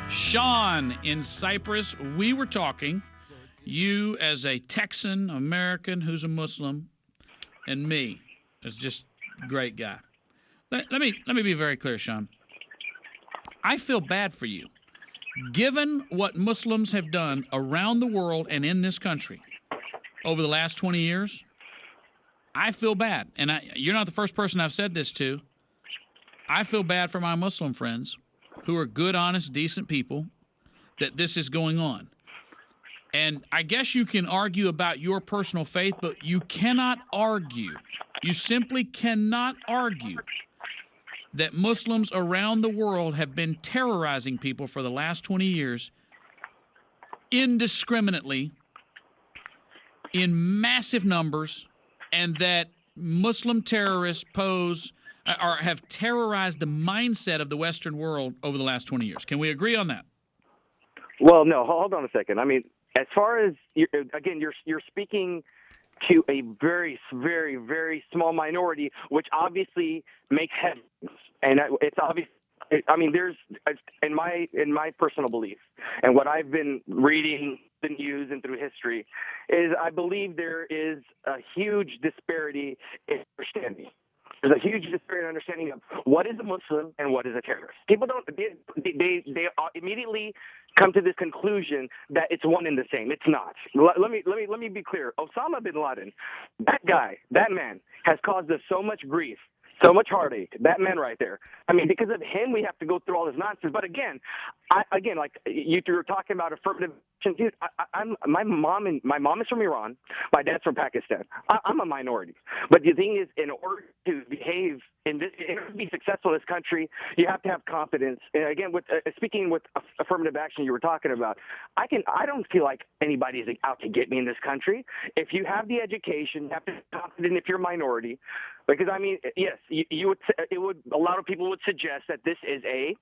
Sean in Cyprus, we were talking. You as a Texan American who's a Muslim, and me as just a great guy. Let me be very clear, Sean. I feel bad for you. Given what Muslims have done around the world and in this country over the last 20 years, I feel bad. And you're not the first person I've said this to. I feel bad for my Muslim friends who are good, honest, decent people that this is going on. And I guess you can argue about your personal faith, but you cannot argue. You simply cannot argue that Muslims around the world have been terrorizing people for the last 20 years indiscriminately in massive numbers, and that Muslim terrorists pose or have terrorized the mindset of the Western world over the last 20 years. Can we agree on that? Well, no, hold on a second. I mean, as far as, you're speaking to a very, very, very small minority, which obviously makes headlines. And it's obvious. I mean, there's, in my personal belief, and what I've been reading the news and through history, is I believe there is a huge disparity in understanding. There's a huge disparity in understanding of what is a Muslim and what is a terrorist. People don't, they immediately come to this conclusion that it's one and the same. It's not. Let me be clear. Osama bin Laden, that guy, that man has caused us so much grief, so much heartache. That man right there. I mean, because of him, we have to go through all this nonsense. But again, like you were talking about affirmative action, dude. My mom is from Iran. My dad's from Pakistan. I'm a minority. But the thing is, in order to behave in order to be successful in this country, you have to have confidence. And again, with speaking with affirmative action, you were talking about. I don't feel like anybody is out to get me in this country. If you have the education, you have to be confident if you're a minority. Because I mean, yes, a lot of people would suggest that this is a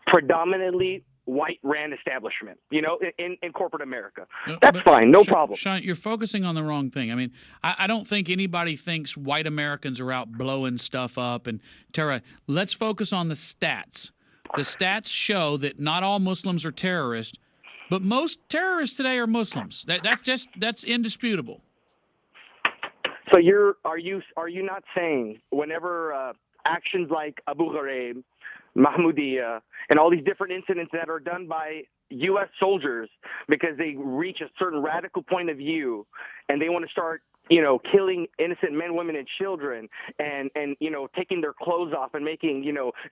predominantly white ran establishment, in corporate America. That's fine, no problem. Sean, you're focusing on the wrong thing. I mean, I don't think anybody thinks white Americans are out blowing stuff up and terror. Let's focus on the stats. The stats show that not all Muslims are terrorists, but most terrorists today are Muslims. That's indisputable. So are you not saying whenever actions like Abu Ghraib, Mahmoudiyah, and all these different incidents that are done by U.S. soldiers because they reach a certain radical point of view and they want to start, killing innocent men, women, and children and taking their clothes off and making,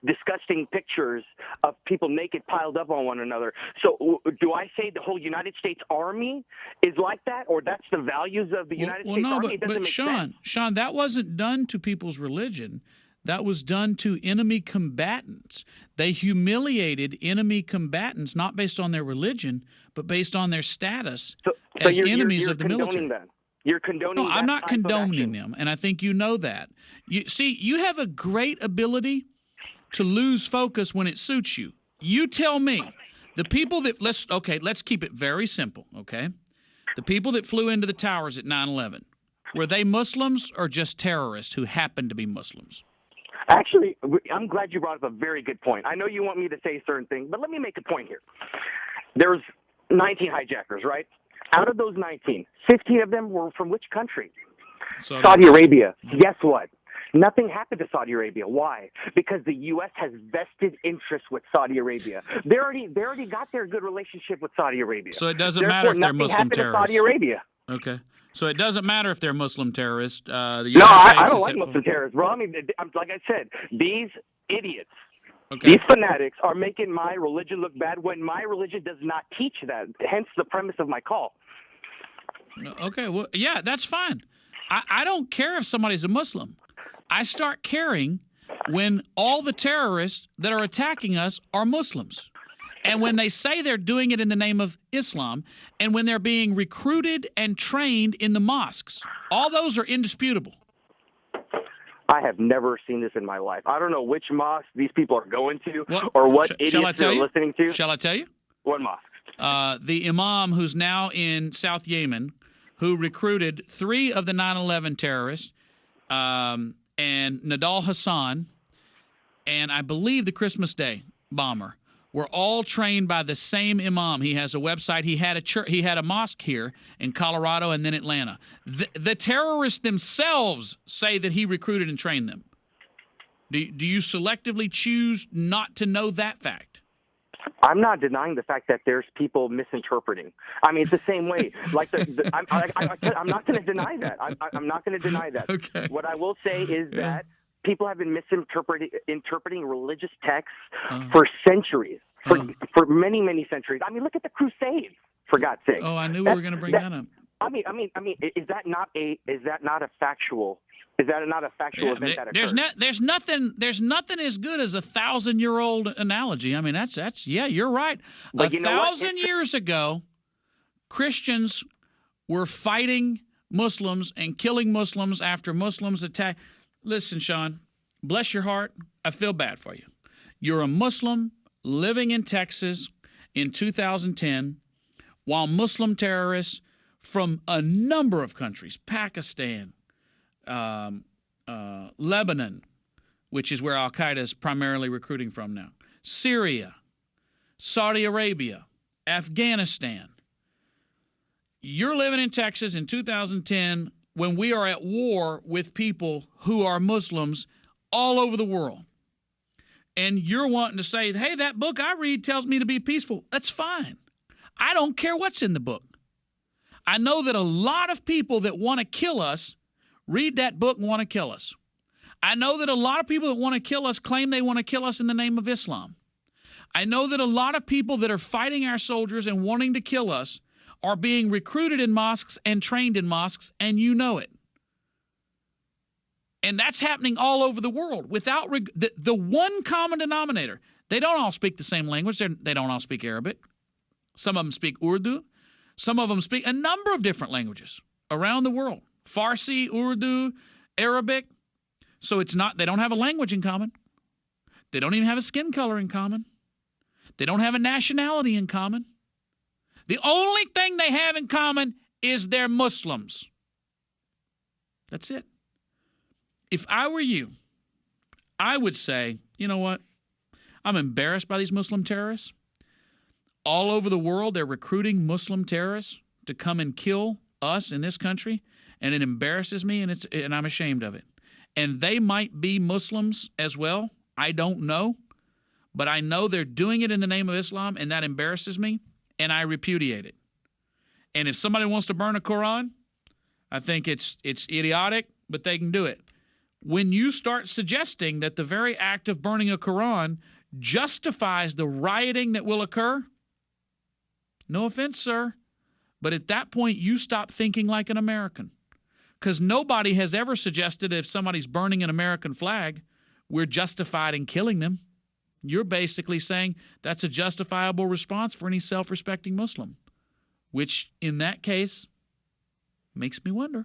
disgusting pictures of people naked piled up on one another. So do I say the whole United States Army is like that, or that's the values of the United States Army? But Sean, that wasn't done to people's religion. That was done to enemy combatants. They humiliated enemy combatants, not based on their religion, but based on their status as enemies of the military. That. You're condoning. No, I'm not condoning them, and I think you know that. You have a great ability to lose focus when it suits you. You tell me, the people that let's keep it very simple, okay? The people that flew into the towers at 9/11, were they Muslims or just terrorists who happened to be Muslims? Actually, I'm glad you brought up a very good point. I know you want me to say a certain thing, but let me make a point here. There's 19 hijackers, right? Out of those 19, 15 of them were from which country? Saudi Arabia. Guess what? Nothing happened to Saudi Arabia. Why? Because the U.S. has vested interest with Saudi Arabia. They already got their good relationship with Saudi Arabia. So it doesn't matter if they're Muslim terrorists. Saudi Arabia. Okay. So it doesn't matter if they're Muslim terrorists. I don't like Muslim terrorists, bro. I mean, like I said, these idiots, these fanatics are making my religion look bad when my religion does not teach that. Hence the premise of my call. Okay. Well, yeah, that's fine. I don't care if somebody's a Muslim. I start caring when all the terrorists that are attacking us are Muslims. And when they say they're doing it in the name of Islam, and when they're being recruited and trained in the mosques, all those are indisputable. I have never seen this in my life. I don't know which mosque these people are going to or what idiots they're listening to. Shall I tell you? What mosque? The imam who's now in South Yemen, who recruited 3 of the 9/11 terrorists, and Nadal Hassan, and I believe the Christmas Day bomber. were all trained by the same imam. He has a website. He had a church. He had a mosque here in Colorado and then Atlanta. The terrorists themselves say that he recruited and trained them. Do you selectively choose not to know that fact? I'm not denying the fact that there's people misinterpreting. I mean, it's the same way. Like I'm not going to deny that. I'm not going to deny that. Okay. What I will say is that people have been interpreting religious texts for centuries, for many, many centuries. I mean, look at the Crusades, for God's sake. Oh, I knew we were going to bring that up. I mean, is that not a factual? Is that not a factual event that occurred? There's nothing as good as 1,000-year-old analogy. I mean, that's yeah, you're right. But 1,000 years ago, Christians were fighting Muslims and killing Muslims after Muslims attacked. Listen, Sean, bless your heart. I feel bad for you. You're a Muslim living in Texas in 2010, while Muslim terrorists from a number of countries, Pakistan, Lebanon, which is where Al-Qaeda is primarily recruiting from now, Syria, Saudi Arabia, Afghanistan. You're living in Texas in 2010 when we are at war with people who are Muslims all over the world. And you're wanting to say, hey, that book I read tells me to be peaceful. That's fine. I don't care what's in the book. I know that a lot of people that want to kill us read that book and want to kill us. I know that a lot of people that want to kill us claim they want to kill us in the name of Islam. I know that a lot of people that are fighting our soldiers and wanting to kill us are being recruited in mosques and trained in mosques, and you know it. And that's happening all over the world without the one common denominator. They don't all speak the same language. They don't all speak Arabic. Some of them speak Urdu. Some of them speak a number of different languages around the world. Farsi, Urdu, Arabic. So it's not, they don't have a language in common. They don't even have a skin color in common. They don't have a nationality in common. The only thing they have in common is they're Muslims. That's it. If I were you, I would say, you know what? I'm embarrassed by these Muslim terrorists. All over the world, they're recruiting Muslim terrorists to come and kill us in this country, and it embarrasses me, and I'm ashamed of it. And they might be Muslims as well. I don't know. But I know they're doing it in the name of Islam, and that embarrasses me, and I repudiate it. And if somebody wants to burn a Quran, I think it's idiotic, but they can do it. When you start suggesting that the very act of burning a Quran justifies the rioting that will occur, no offense, sir, but at that point you stop thinking like an American. Because nobody has ever suggested if somebody's burning an American flag, we're justified in killing them. You're basically saying that's a justifiable response for any self-respecting Muslim, which in that case makes me wonder.